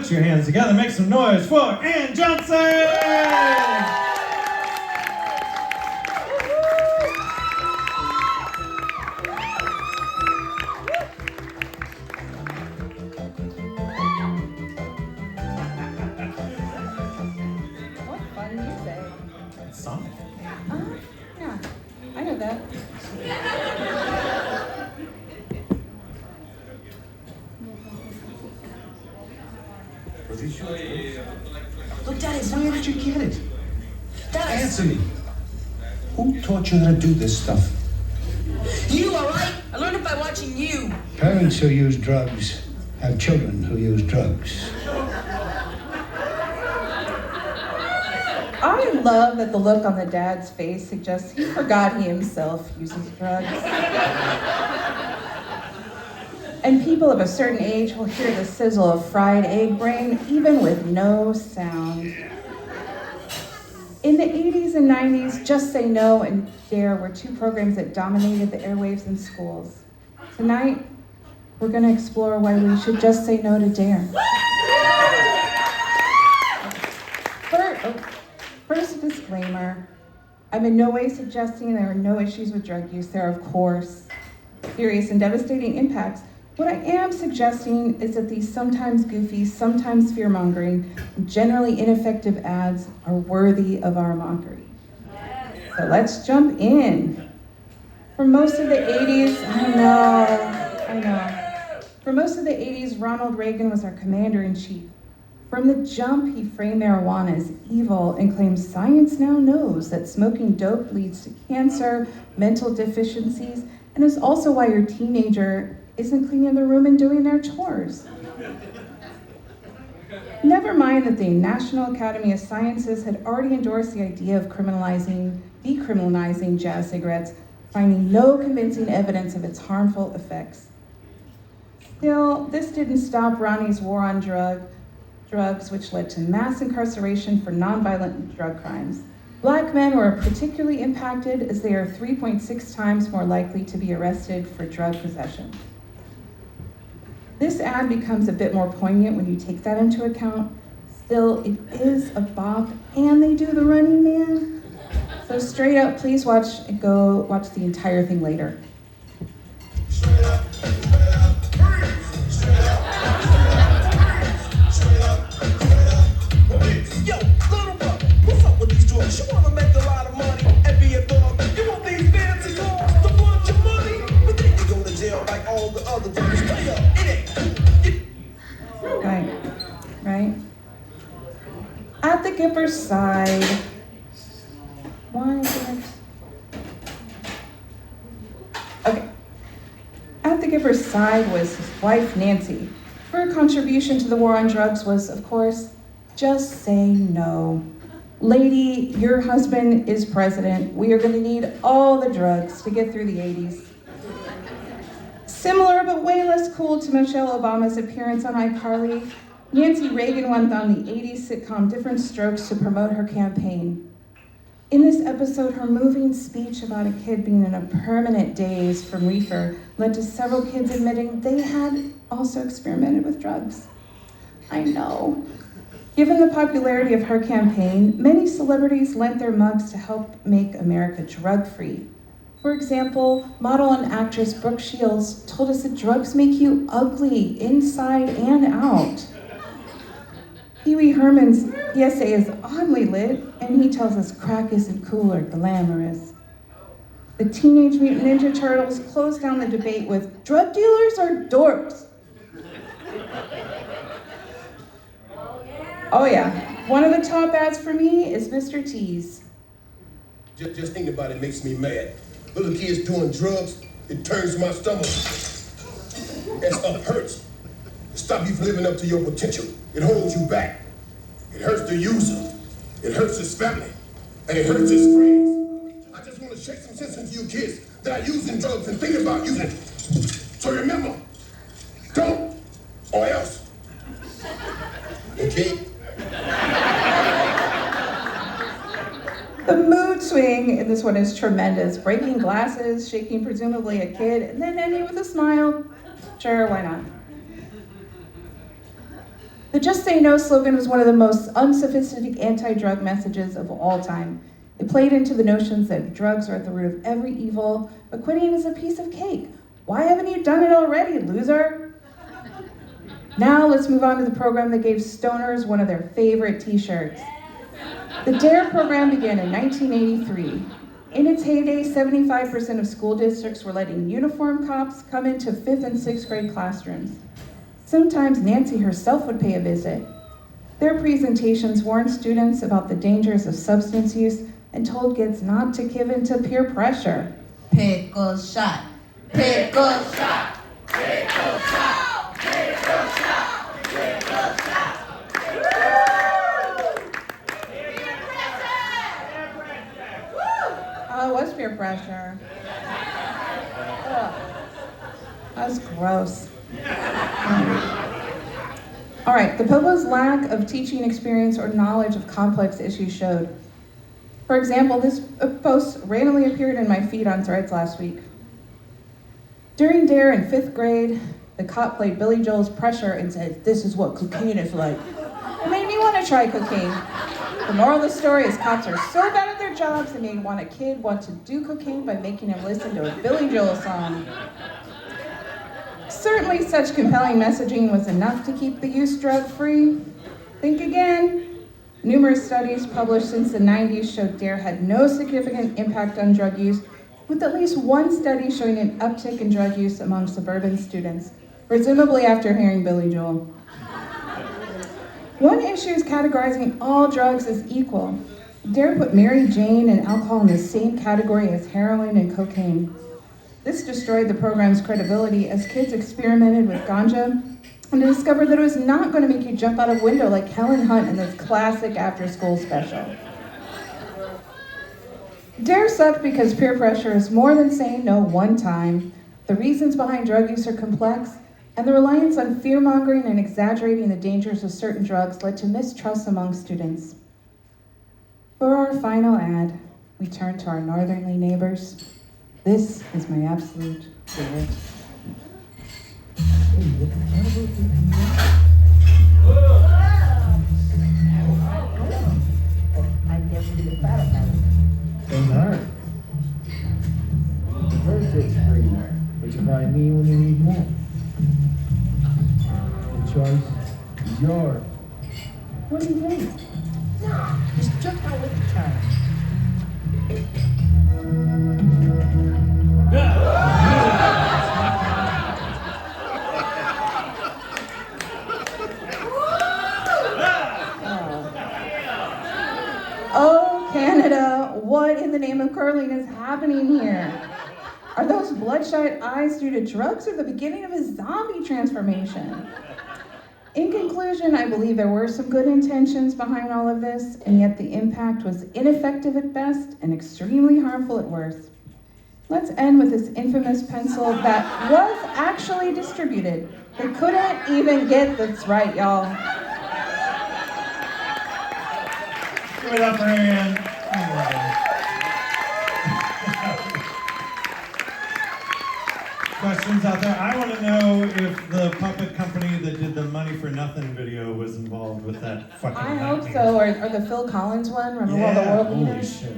Put your hands together, make some noise for Ann Johnson! What fun music. Sonic. Yeah, I know that. Look, Daddy, where did you get it? Dad, Answer me. Who taught you how to do this stuff? you, all right? I learned it by watching you. Parents who use drugs have children who use drugs. I love that the look on the dad's face suggests he forgot he himself uses drugs. And people of a certain age will hear the sizzle of fried egg brain even with no sound. In the 80s and 90s, Just Say No and D.A.R.E were two programs that dominated the airwaves in schools. Tonight, we're going to explore why we should just say no to D.A.R.E. First, a disclaimer. I'm in no way suggesting there are no issues with drug use. There are, of course, serious and devastating impacts. What I am suggesting is that these sometimes goofy, sometimes fear-mongering, and generally ineffective ads are worthy of our mockery. So let's jump in. For most of the 80s, I know. For most of the 80s, Ronald Reagan was our commander-in-chief. From the jump, he framed marijuana as evil and claimed science now knows that smoking dope leads to cancer, mental deficiencies, and is also why your teenager isn't cleaning the room and doing their chores. Never mind that the National Academy of Sciences had already endorsed the idea of decriminalizing jazz cigarettes, finding no convincing evidence of its harmful effects. Still, this didn't stop Ronnie's war on drugs, which led to mass incarceration for nonviolent drug crimes. Black men were particularly impacted as they are 3.6 times more likely to be arrested for drug possession. This ad becomes a bit more poignant when you take that into account. Still, it is a bop, and they do the Running Man. So straight up, please watch the entire thing later. Yo, little brother, what's up with these drugs? You wanna make a lot of money and be a thug? You want these fancy cars to bunch of money? But then you go to jail like all the other drugs. Straight up, it ain't. Right. At the giver's side, At the giver's side was his wife, Nancy. Her contribution to the war on drugs was, of course, just say no. Lady, your husband is president. We are going to need all the drugs to get through the 80s. Similar but way less cool to Michelle Obama's appearance on iCarly, Nancy Reagan went on the 80s sitcom Different Strokes to promote her campaign. In this episode, her moving speech about a kid being in a permanent daze from reefer led to several kids admitting they had also experimented with drugs. I know. Given the popularity of her campaign, many celebrities lent their mugs to help make America drug-free. For example, model and actress Brooke Shields told us that drugs make you ugly inside and out. Pee Wee Herman's PSA is oddly lit, and he tells us crack isn't cool or glamorous. The Teenage Mutant Ninja Turtles closed down the debate with, drug dealers are dorks. Oh yeah, one of the top ads for me is Mr. T's. Just thinking about it makes me mad. Little kids doing drugs, it turns my stomach. That stuff hurts. It stops you from living up to your potential. It holds you back. It hurts the user. It hurts his family. And it hurts his friends. I just want to shake some sense into you kids that are using drugs and thinking about using it. So remember, don't, or else. Okay? The mood swing in this one is tremendous. Breaking glasses, shaking presumably a kid, and then ending with a smile. Sure, why not? The Just Say No slogan was one of the most unsophisticated anti-drug messages of all time. It played into the notions that drugs are at the root of every evil, but quitting is a piece of cake. Why haven't you done it already, loser? Now let's move on to the program that gave stoners one of their favorite t-shirts. The D.A.R.E program began in 1983. In its heyday, 75% of school districts were letting uniformed cops come into 5th and 6th grade classrooms. Sometimes Nancy herself would pay a visit. Their presentations warned students about the dangers of substance use and told kids not to give in to peer pressure. Pickle shot. Pickle shot. Pickle shot. Pickle shot. Pickle shot. Oh, it was peer pressure. Ugh. That was gross. All right, the Popo's lack of teaching experience or knowledge of complex issues showed. For example, this post randomly appeared in my feed on Threads last week. During D.A.R.E in 5th grade, the cop played Billy Joel's Pressure and said, "This is what cocaine is like." It made me want to try cocaine. The moral of the story is cops are so bad at their jobs they made a kid want to do cocaine by making him listen to a Billy Joel song. Certainly such compelling messaging was enough to keep the youth drug-free. Think again. Numerous studies published since the 90s showed D.A.R.E had no significant impact on drug use, with at least one study showing an uptick in drug use among suburban students, presumably after hearing Billy Joel. One issue is categorizing all drugs as equal. D.A.R.E put Mary Jane and alcohol in the same category as heroin and cocaine. This destroyed the program's credibility as kids experimented with ganja and discovered that it was not going to make you jump out a window like Helen Hunt in this classic after-school special. D.A.R.E sucked because peer pressure is more than saying no one time. The reasons behind drug use are complex, and the reliance on fear-mongering and exaggerating the dangers of certain drugs led to mistrust among students. For our final ad, we turn to our northerly neighbors. This is my absolute favorite. D.A.R.E. The first it's free, but you find me when you need more. The choice is yours. What do you think? No, just jump out with the car. Oh, Canada, what in the name of curling is happening here? Are those bloodshot eyes due to drugs or the beginning of a zombie transformation? In conclusion, I believe there were some good intentions behind all of this, and yet the impact was ineffective at best and extremely harmful at worst. Let's end with this infamous pencil that was actually distributed. They couldn't even get this right, y'all. Give it up for Ann. Questions out there? I want to know if the puppet company that did the Money for Nothing video was involved with that fucking I hope nightmare. so, or the Phil Collins one, remember all the world holy leaders? shit.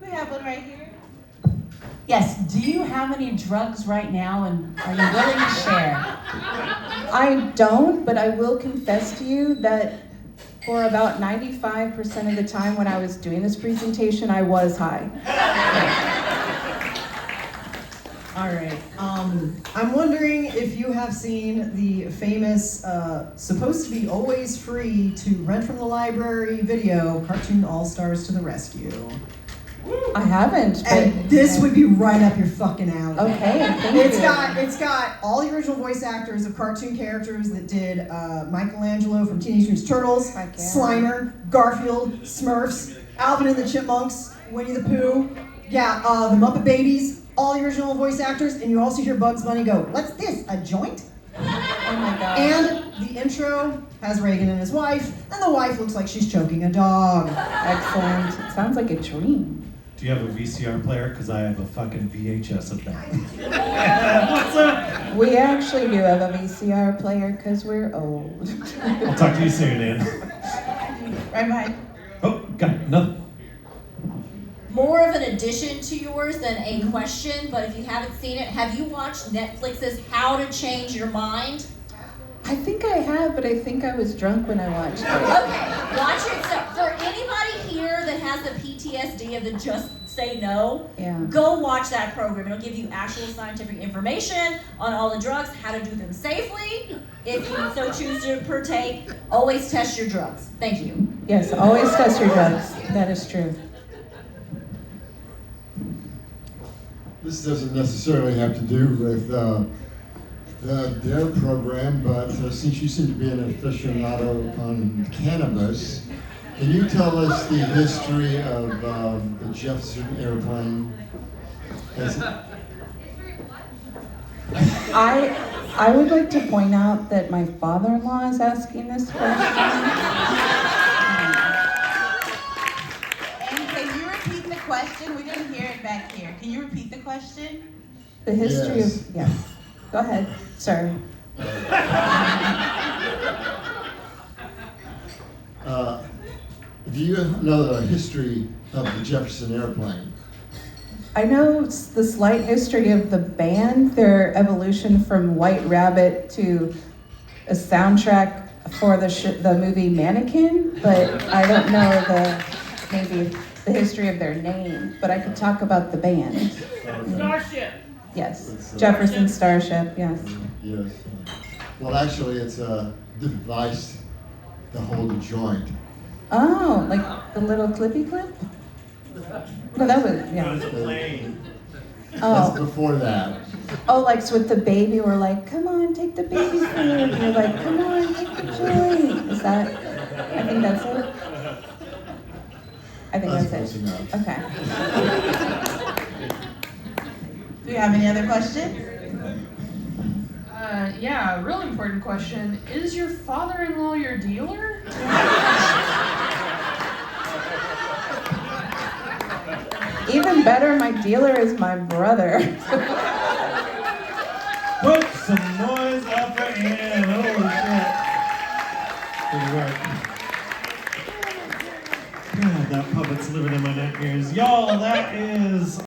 We have one right here. Yes, do you have any drugs right now, and are you willing to share? I don't, but I will confess to you that for about 95% of the time when I was doing this presentation, I was high. All right. I'm wondering if you have seen the famous, supposed to be always free to rent from the library video, Cartoon All-Stars to the Rescue. I haven't. But And this would be right up your fucking alley. Okay, thank It's you. got all the original voice actors of cartoon characters that did Michelangelo from Teenage Mutant Ninja Turtles, Heck yeah. Slimer, Garfield, Smurfs, Alvin and the Chipmunks, Winnie the Pooh, the Muppet Babies, all the original voice actors, and you also hear Bugs Bunny go, "What's this, a joint?" Oh my God. And the intro has Reagan and his wife, and the wife looks like she's choking a dog. Excellent. It sounds like a dream. Do you have a VCR player? Because I have a fucking VHS of that. What's up? We actually do have a VCR player because we're old. I'll talk to you soon, Ann. Right behind. Oh, got it. Another. More of an addition to yours than a question, but if you haven't seen it, have you watched Netflix's How to Change Your Mind? I think I have, but I think I was drunk when I watched it. Okay, watch it. So for anybody here that has the PTSD of the just say no, go watch that program. It'll give you actual scientific information on all the drugs, how to do them safely. If you so choose to partake, always test your drugs. Thank you. Yes, always test your drugs. That is true. This doesn't necessarily have to do with the D.A.R.E program, but since you seem to be an aficionado on cannabis, can you tell us the history of the Jefferson airplane? I would like to point out that my father-in-law is asking this question. And can you repeat the question? We didn't hear it back here. Can you repeat the question? The history Yes. of, yes. Go ahead, sir. Do you know the history of the Jefferson airplane? I know the slight history of the band, their evolution from White Rabbit to a soundtrack for the movie Mannequin, but I don't know maybe the history of their name, but I could talk about the band. Starship. Yes, Jefferson Starship, yes. Yes. Well, actually, it's a device to hold a joint. Oh, like the little clippy clip? No, that was, yeah. It's a plane. That's Oh, before that. oh, like so with the baby, we're like, come on, take the baby food. And you're like, come on, take the joint. Is that, I think that's it? I think That's that's close it. enough. Okay. Do you have any other questions? Yeah, real important question. Is your father-in-law your dealer? Even better, my dealer is my brother. Put some noise up for Ann. Holy shit. Good work. God, that puppet's living in my nightmares. Y'all, that is